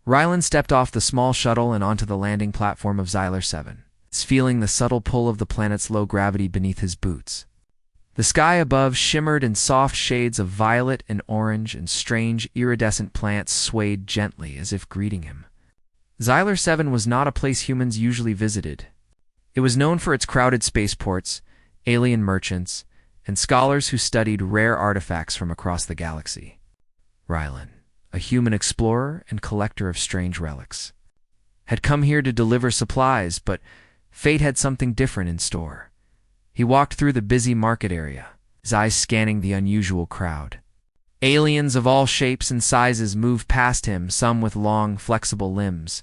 Rylan stepped off the small shuttle and onto the landing platform of Xyler 7, feeling the subtle pull of the planet's low gravity beneath his boots. The sky above shimmered in soft shades of violet and orange, and strange, iridescent plants swayed gently as if greeting him. Xyler 7 was not a place humans usually visited. It was known for its crowded spaceports, alien merchants, and scholars who studied rare artifacts from across the galaxy. Rylan, a human explorer and collector of strange relics, had come here to deliver supplies, but fate had something different in store. He walked through the busy market area, his eyes scanning the unusual crowd. Aliens of all shapes and sizes moved past him, some with long, flexible limbs,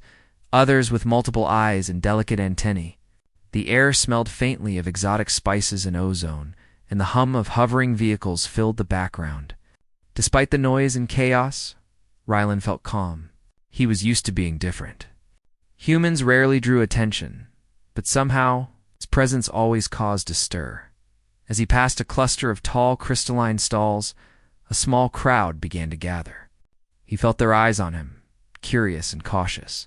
others with multiple eyes and delicate antennae. The air smelled faintly of exotic spices and ozone, and the hum of hovering vehicles filled the background. Despite the noise and chaos, Rylan felt calm. He was used to being different. Humans rarely drew attention, but somehow his presence always caused a stir. As he passed a cluster of tall, crystalline stalls, a small crowd began to gather. He felt their eyes on him, curious and cautious.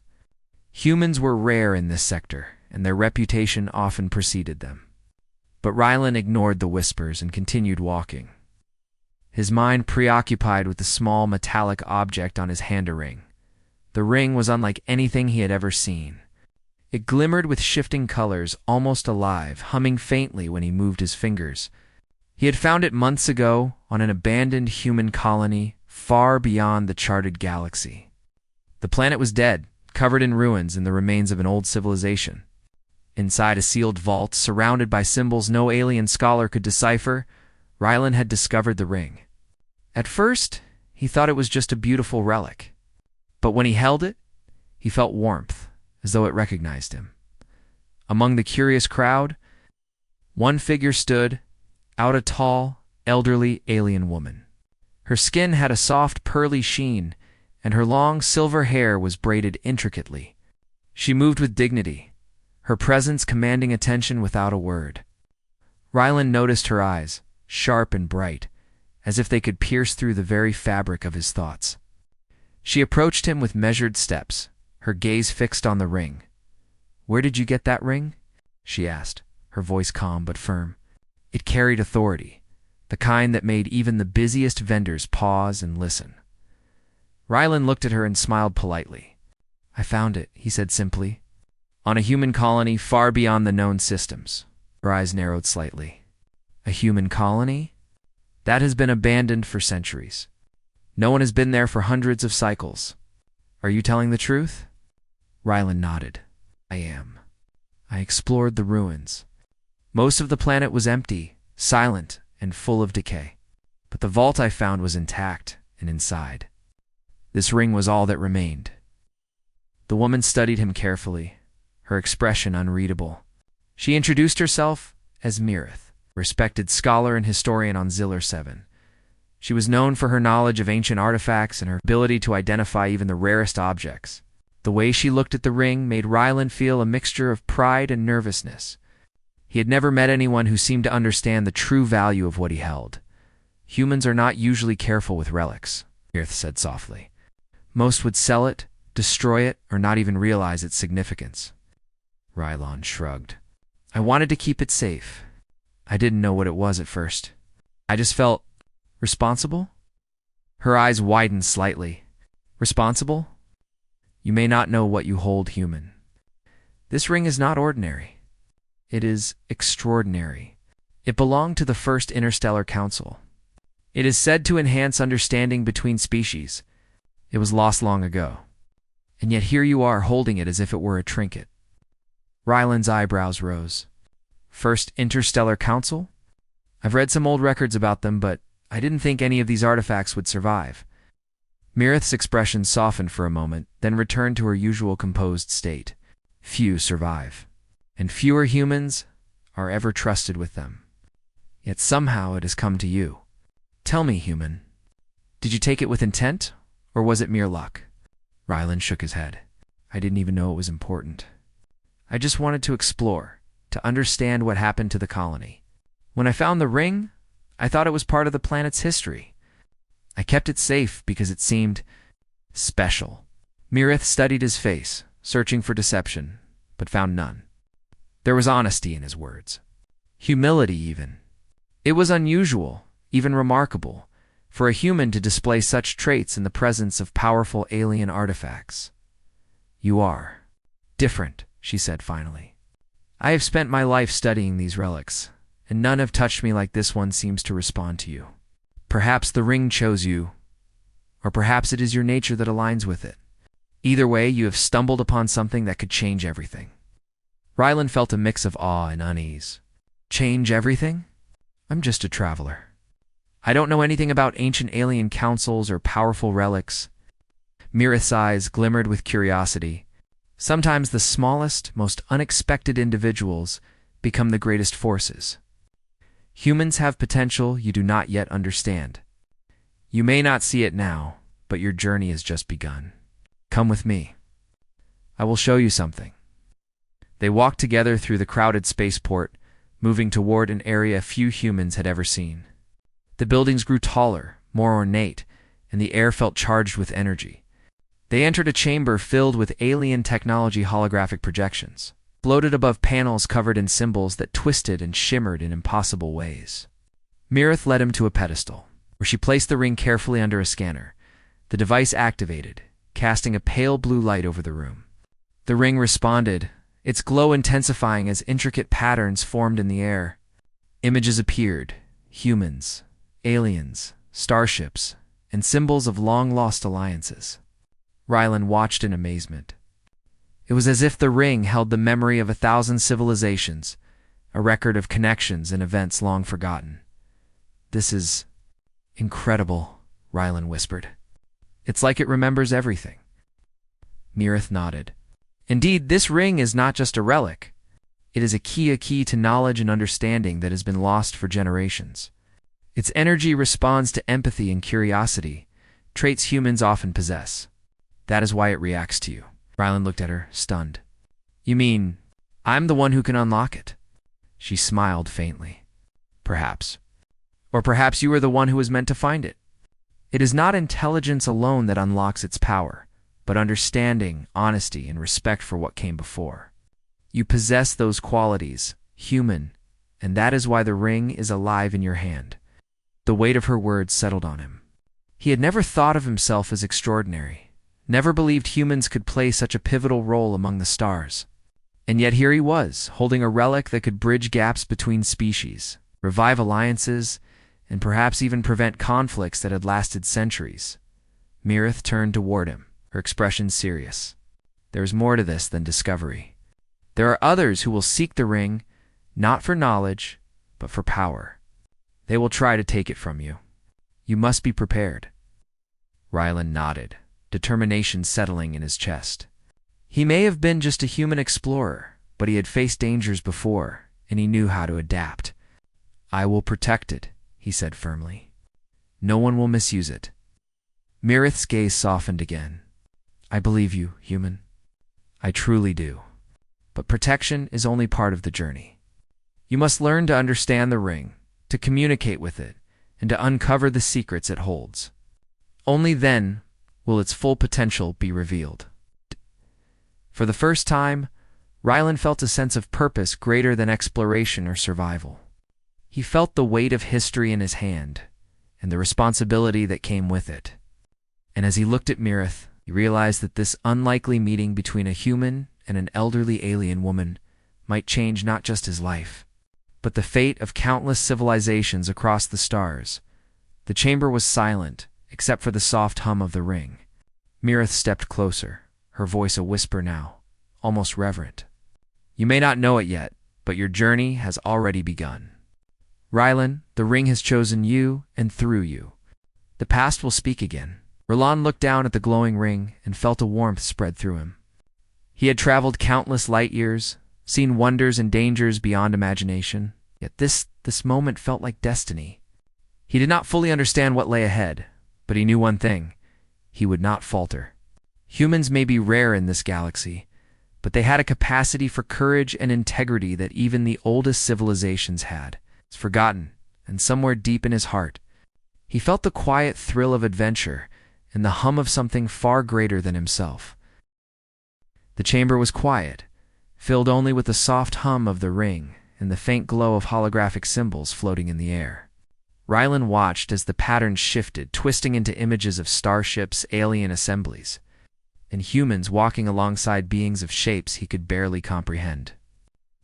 Humans were rare in this sector, and their reputation often preceded them. But Rylan ignored the whispers and continued walking, his mind preoccupied with the small metallic object on his hand, a ring. The ring was unlike anything he had ever seen. It glimmered with shifting colors, almost alive, humming faintly when he moved his fingers. He had found it months ago on an abandoned human colony far beyond the charted galaxy. The planet was dead, covered in ruins and the remains of an old civilization. Inside a sealed vault, surrounded by symbols no alien scholar could decipher, Rylan had discovered the ring. At first, he thought it was just a beautiful relic. But when he held it, he felt warmth, as though it recognized him. Among the curious crowd, one figure stood out, a tall, elderly alien woman. Her skin had a soft, pearly sheen, and her long, silver hair was braided intricately. She moved with dignity, her presence commanding attention without a word. Rylan noticed her eyes, sharp and bright, as if they could pierce through the very fabric of his thoughts. She approached him with measured steps, her gaze fixed on the ring. "Where did you get that ring?" she asked, her voice calm but firm. It carried authority, the kind that made even the busiest vendors pause and listen. Rylan looked at her and smiled politely. "I found it," he said simply, "on a human colony far beyond the known systems." Her eyes narrowed slightly. "A human colony? That has been abandoned for centuries. No one has been there for hundreds of cycles. Are you telling the truth?" Rylan nodded. "I am. I explored the ruins. Most of the planet was empty, silent, and full of decay. But the vault I found was intact and inside. This ring was all that remained." The woman studied him carefully, her expression unreadable. She introduced herself as Mirith, respected scholar and historian on Xyler 7. She was known for her knowledge of ancient artifacts and her ability to identify even the rarest objects. The way she looked at the ring made Rylan feel a mixture of pride and nervousness. He had never met anyone who seemed to understand the true value of what he held. "Humans are not usually careful with relics," Mirith said softly. "Most would sell it, destroy it, or not even realize its significance." Rylan shrugged. "I wanted to keep it safe. I didn't know what it was at first. I just felt responsible?" Her eyes widened slightly. "Responsible? You may not know what you hold, human. This ring is not ordinary. It is extraordinary. It belonged to the first Interstellar Council. It is said to enhance understanding between species. It was lost long ago. And yet here you are holding it as if it were a trinket." Rylan's eyebrows rose. "First Interstellar Council? I've read some old records about them, but I didn't think any of these artifacts would survive." Mirith's expression softened for a moment, then returned to her usual composed state. "Few survive, and fewer humans are ever trusted with them. Yet somehow it has come to you. Tell me, human, did you take it with intent, or was it mere luck?" Rylan shook his head. "I didn't even know it was important. I just wanted to explore, to understand what happened to the colony. When I found the ring, I thought it was part of the planet's history. I kept it safe because it seemed special. Mirith studied his face, searching for deception, but found none. There was honesty in his words. Humility, even. It was unusual, even remarkable, for a human to display such traits in the presence of powerful alien artifacts. "You are different," she said finally. "I have spent my life studying these relics, and none have touched me like this one seems to respond to you. Perhaps the ring chose you, or perhaps it is your nature that aligns with it. Either way, you have stumbled upon something that could change everything." Rylan felt a mix of awe and unease. Change everything? I'm just a traveler. I don't know anything about ancient alien councils or powerful relics. Mirith's eyes glimmered with curiosity. Sometimes the smallest, most unexpected individuals become the greatest forces. Humans have potential you do not yet understand. You may not see it now, but your journey has just begun. Come with me. I will show you something. They walked together through the crowded spaceport, moving toward an area few humans had ever seen. The buildings grew taller, more ornate, and the air felt charged with energy. They entered a chamber filled with alien technology holographic projections, floated above panels covered in symbols that twisted and shimmered in impossible ways. Mirith led him to a pedestal, where she placed the ring carefully under a scanner. The device activated, casting a pale blue light over the room. The ring responded, its glow intensifying as intricate patterns formed in the air. Images appeared, humans, aliens, starships, and symbols of long-lost alliances. Rylan watched in amazement. It was as if the ring held the memory of 1,000 civilizations, a record of connections and events long forgotten. "This is incredible," Rylan whispered. "It's like it remembers everything." Mirith nodded. "Indeed, this ring is not just a relic. It is a key to knowledge and understanding that has been lost for generations. Its energy responds to empathy and curiosity, traits humans often possess. That is why it reacts to you." Rylan looked at her, stunned. "You mean, I'm the one who can unlock it?" She smiled faintly. "Perhaps. Or perhaps you are the one who was meant to find it. It is not intelligence alone that unlocks its power, but understanding, honesty, and respect for what came before. You possess those qualities, human, and that is why the ring is alive in your hand." The weight of her words settled on him. He had never thought of himself as extraordinary, never believed humans could play such a pivotal role among the stars. And yet here he was, holding a relic that could bridge gaps between species, revive alliances, and perhaps even prevent conflicts that had lasted centuries. Mirith turned toward him, her expression serious. "There is more to this than discovery. There are others who will seek the ring, not for knowledge, but for power. They will try to take it from you. You must be prepared." Rylan nodded, determination settling in his chest. He may have been just a human explorer, but he had faced dangers before, and he knew how to adapt. "I will protect it," he said firmly. "No one will misuse it." Mirith's gaze softened again. "I believe you, human. I truly do. But protection is only part of the journey. You must learn to understand the ring, to communicate with it, and to uncover the secrets it holds. Only then will its full potential be revealed." For the first time, Rylan felt a sense of purpose greater than exploration or survival. He felt the weight of history in his hand, and the responsibility that came with it. And as he looked at Mirith, he realized that this unlikely meeting between a human and an elderly alien woman might change not just his life, but the fate of countless civilizations across the stars. The chamber was silent, except for the soft hum of the ring. Mirith stepped closer, her voice a whisper now, almost reverent. "You may not know it yet, but your journey has already begun. Rylan, the ring has chosen you and through you. The past will speak again." Roland looked down at the glowing ring and felt a warmth spread through him. He had traveled countless light years, seen wonders and dangers beyond imagination, yet this moment felt like destiny. He did not fully understand what lay ahead, but he knew one thing: he would not falter. Humans may be rare in this galaxy, but they had a capacity for courage and integrity that even the oldest civilizations had. It's forgotten, and somewhere deep in his heart, he felt the quiet thrill of adventure and the hum of something far greater than himself. The chamber was quiet, filled only with the soft hum of the ring and the faint glow of holographic symbols floating in the air. Rylan watched as the patterns shifted, twisting into images of starships, alien assemblies, and humans walking alongside beings of shapes he could barely comprehend.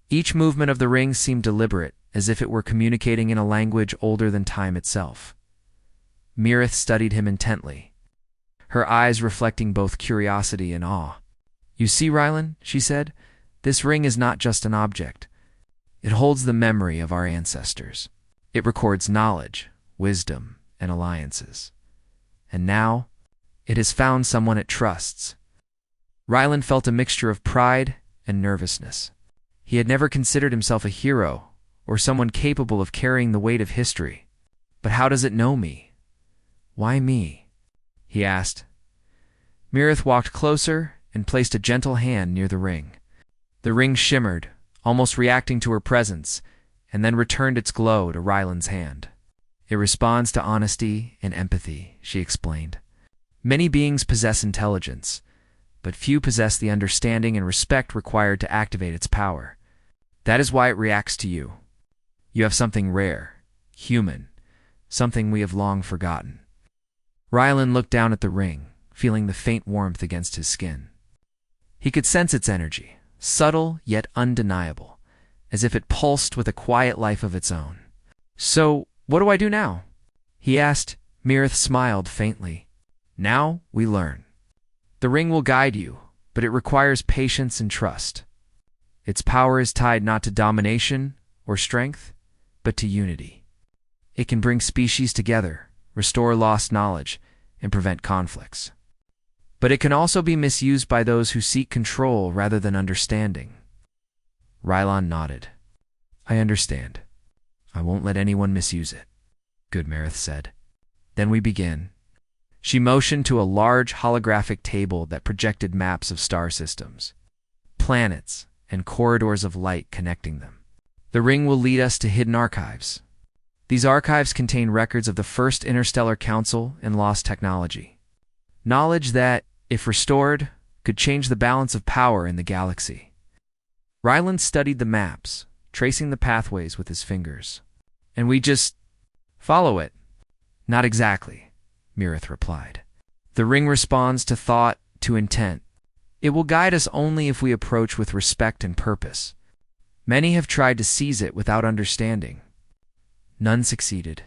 Each movement of the ring seemed deliberate, as if it were communicating in a language older than time itself. Mirith studied him intently, her eyes reflecting both curiosity and awe. "You see, Rylan," she said, "this ring is not just an object. It holds the memory of our ancestors. It records knowledge, wisdom, and alliances. And now, it has found someone it trusts." Rylan felt a mixture of pride and nervousness. He had never considered himself a hero or someone capable of carrying the weight of history. "But how does it know me? Why me?" he asked. Mirith walked closer and placed a gentle hand near the ring. The ring shimmered, almost reacting to her presence, and then returned its glow to Rylan's hand. "It responds to honesty and empathy," she explained. "Many beings possess intelligence, but few possess the understanding and respect required to activate its power. That is why it reacts to you. You have something rare, human, something we have long forgotten." Rylan looked down at the ring, feeling the faint warmth against his skin. He could sense its energy, subtle yet undeniable, as if it pulsed with a quiet life of its own. "So, what do I do now?" he asked. Mirith smiled faintly. "Now we learn. The ring will guide you, but it requires patience and trust. Its power is tied not to domination or strength, but to unity. It can bring species together, restore lost knowledge, and prevent conflicts. But it can also be misused by those who seek control rather than understanding." Rylan nodded. "I understand. I won't let anyone misuse it," Good Mirith said. "Then we begin." She motioned to a large holographic table that projected maps of star systems, planets, and corridors of light connecting them. "The ring will lead us to hidden archives. These archives contain records of the first interstellar council and lost technology. Knowledge that, if restored, could change the balance of power in the galaxy." Rylan studied the maps, tracing the pathways with his fingers. "And we just follow it?" "Not exactly," Mirith replied. "The ring responds to thought, to intent. It will guide us only if we approach with respect and purpose. Many have tried to seize it without understanding. None succeeded."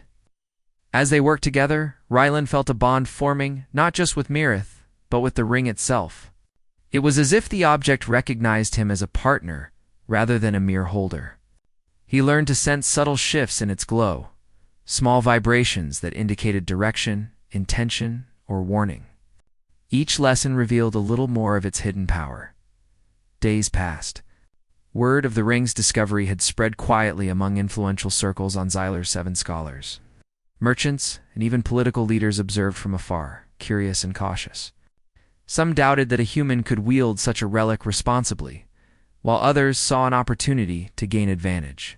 As they worked together, Rylan felt a bond forming not just with Mirith, but with the ring itself. It was as if the object recognized him as a partner rather than a mere holder. He learned to sense subtle shifts in its glow, small vibrations that indicated direction, intention, or warning. Each lesson revealed a little more of its hidden power. Days passed. Word of the ring's discovery had spread quietly among influential circles on Xyler 7 scholars. Merchants and even political leaders observed from afar, curious and cautious. Some doubted that a human could wield such a relic responsibly, while others saw an opportunity to gain advantage.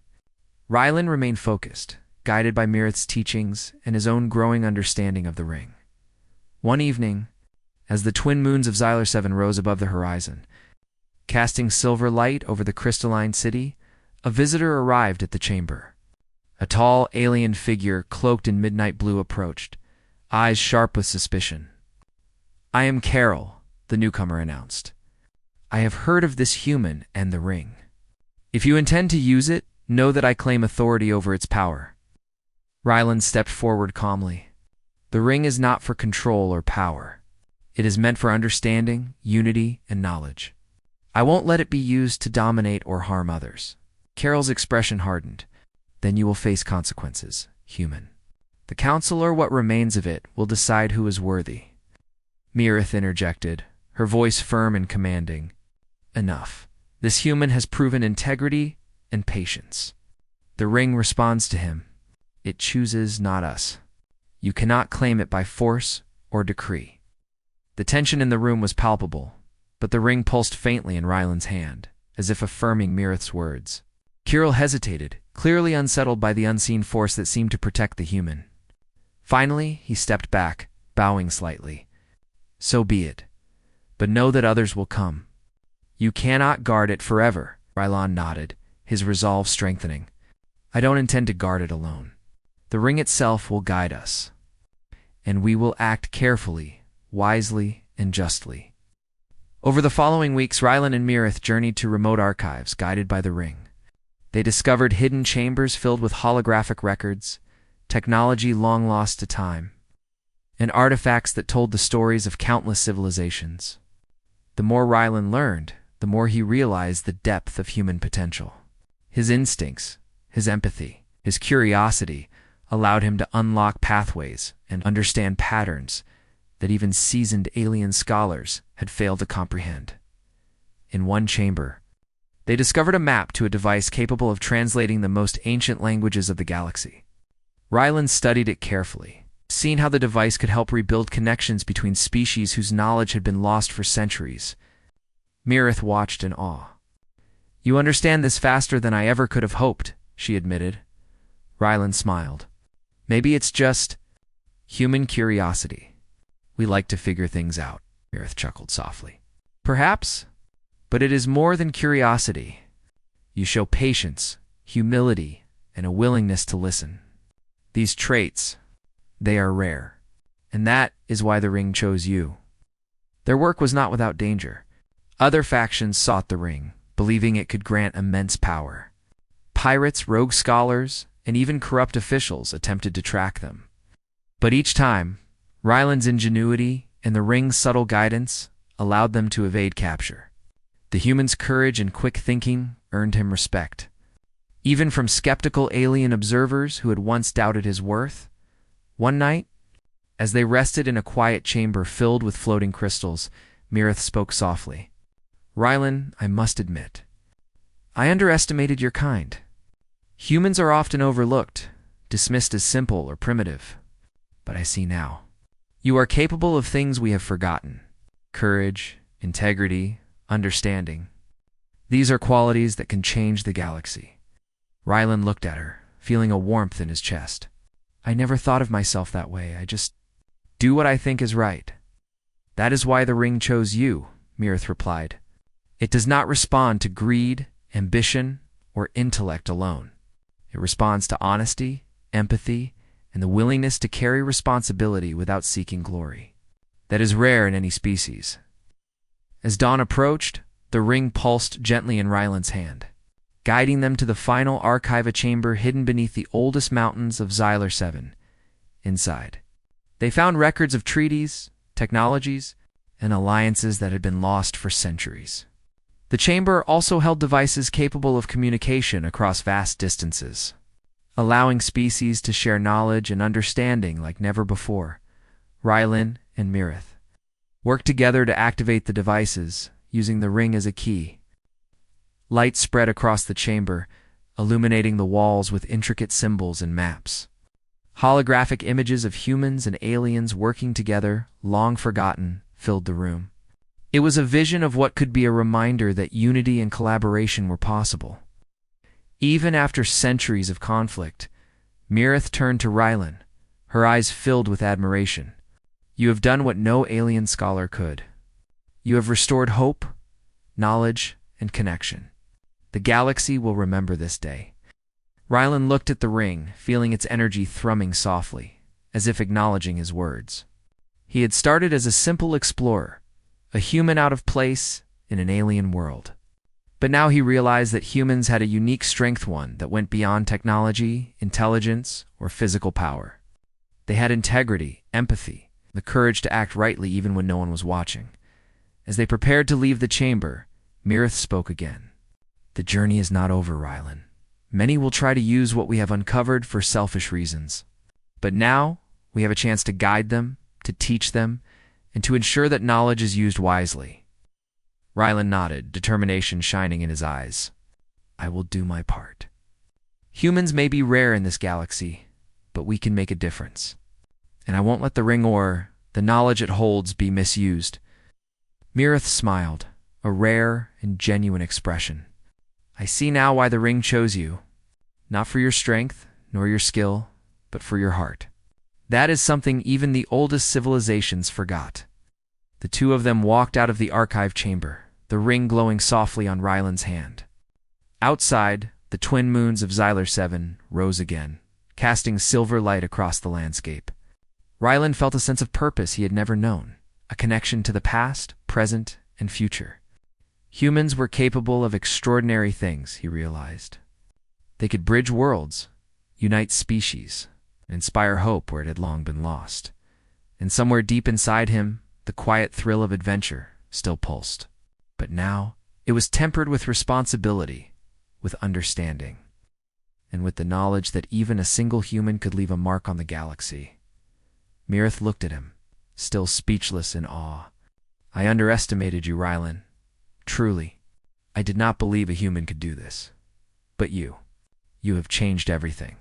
Rylan remained focused, guided by Mirith's teachings and his own growing understanding of the ring. One evening, as the twin moons of Xyler 7 rose above the horizon, casting silver light over the crystalline city, a visitor arrived at the chamber. A tall, alien figure cloaked in midnight blue approached, eyes sharp with suspicion. "I am Carol," the newcomer announced. "I have heard of this human and the ring. If you intend to use it, know that I claim authority over its power." Rylan stepped forward calmly. "The ring is not for control or power. It is meant for understanding, unity, and knowledge. I won't let it be used to dominate or harm others." Carol's expression hardened. "Then you will face consequences, human. The council or what remains of it will decide who is worthy." Mirith interjected, her voice firm and commanding. "Enough. This human has proven integrity and patience. The ring responds to him. It chooses, not us. You cannot claim it by force or decree." The tension in the room was palpable, but the ring pulsed faintly in Rylan's hand, as if affirming Mirith's words. Kirill hesitated, clearly unsettled by the unseen force that seemed to protect the human. Finally, he stepped back, bowing slightly. "So be it. But know that others will come. You cannot guard it forever. Rylan nodded, his resolve strengthening. I don't intend to guard it alone. The ring itself will guide us, and we will act carefully, wisely, and justly. Over the following weeks, Rylan and Mirith journeyed to remote archives, guided by the ring. They discovered hidden chambers filled with holographic records, technology long lost to time, and artifacts that told the stories of countless civilizations. The more Rylan learned, the more he realized the depth of human potential. His instincts, his empathy, his curiosity allowed him to unlock pathways and understand patterns that even seasoned alien scholars had failed to comprehend. In one chamber, they discovered a map to a device capable of translating the most ancient languages of the galaxy. Rylan studied it carefully, seeing how the device could help rebuild connections between species whose knowledge had been lost for centuries. Mirith watched in awe. You understand this faster than I ever could have hoped, she admitted. Rylan smiled. Maybe it's just human curiosity. We like to figure things out, Mirith chuckled softly. Perhaps, but it is more than curiosity. You show patience, humility, and a willingness to listen. These traits, they are rare, and that is why the ring chose you. Their work was not without danger. Other factions sought the ring, believing it could grant immense power. Pirates, rogue scholars, and even corrupt officials attempted to track them. But each time, Rylan's ingenuity and the ring's subtle guidance allowed them to evade capture. The human's courage and quick thinking earned him respect. Even from skeptical alien observers who had once doubted his worth. One night, as they rested in a quiet chamber filled with floating crystals, Mirith spoke softly. Rylan, I must admit, I underestimated your kind. Humans are often overlooked, dismissed as simple or primitive. But I see now. You are capable of things we have forgotten. Courage, integrity, understanding. These are qualities that can change the galaxy. Rylan looked at her, feeling a warmth in his chest. I never thought of myself that way. I just do what I think is right. That is why the ring chose you, Mirith replied. It does not respond to greed, ambition, or intellect alone. It responds to honesty, empathy, and the willingness to carry responsibility without seeking glory. That is rare in any species. As dawn approached, the ring pulsed gently in Rylan's hand, guiding them to the final archive chamber hidden beneath the oldest mountains of Xylar 7. Inside, they found records of treaties, technologies, and alliances that had been lost for centuries. The chamber also held devices capable of communication across vast distances, allowing species to share knowledge and understanding like never before. Rylan and Mirith worked together to activate the devices, using the ring as a key. Light spread across the chamber, illuminating the walls with intricate symbols and maps. Holographic images of humans and aliens working together, long forgotten, filled the room. It was a vision of what could be a reminder that unity and collaboration were possible. Even after centuries of conflict, Mirith turned to Rylan, her eyes filled with admiration. You have done what no alien scholar could. You have restored hope, knowledge, and connection. The galaxy will remember this day. Rylan looked at the ring, feeling its energy thrumming softly, as if acknowledging his words. He had started as a simple explorer, a human out of place in an alien world. But now he realized that humans had a unique strength, one that went beyond technology, intelligence, or physical power. They had integrity, empathy, the courage to act rightly even when no one was watching. As they prepared to leave the chamber, Mirith spoke again. The journey is not over, Rylan. Many will try to use what we have uncovered for selfish reasons. But now, we have a chance to guide them, to teach them, and to ensure that knowledge is used wisely. Rylan nodded, determination shining in his eyes. I will do my part. Humans may be rare in this galaxy, but we can make a difference. And I won't let the ring or the knowledge it holds be misused. Mirith smiled, a rare and genuine expression. I see now why the ring chose you. Not for your strength, nor your skill, but for your heart. That is something even the oldest civilizations forgot. The two of them walked out of the archive chamber, the ring glowing softly on Ryland's hand. Outside, the twin moons of Xyler 7 rose again, casting silver light across the landscape. Ryland felt a sense of purpose he had never known, a connection to the past, present, and future. Humans were capable of extraordinary things, he realized. They could bridge worlds, unite species, and inspire hope where it had long been lost. And somewhere deep inside him, the quiet thrill of adventure still pulsed. But now, it was tempered with responsibility, with understanding, and with the knowledge that even a single human could leave a mark on the galaxy. Mirith looked at him, still speechless in awe. I underestimated you, Ryland. Truly, I did not believe a human could do this. But you have changed everything.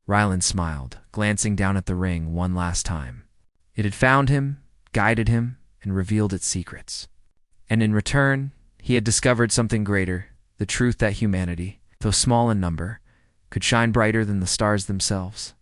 Ryland smiled, glancing down at the ring one last time. It had found him, guided him, and revealed its secrets. And in return, he had discovered something greater, the truth that humanity, though small in number, could shine brighter than the stars themselves.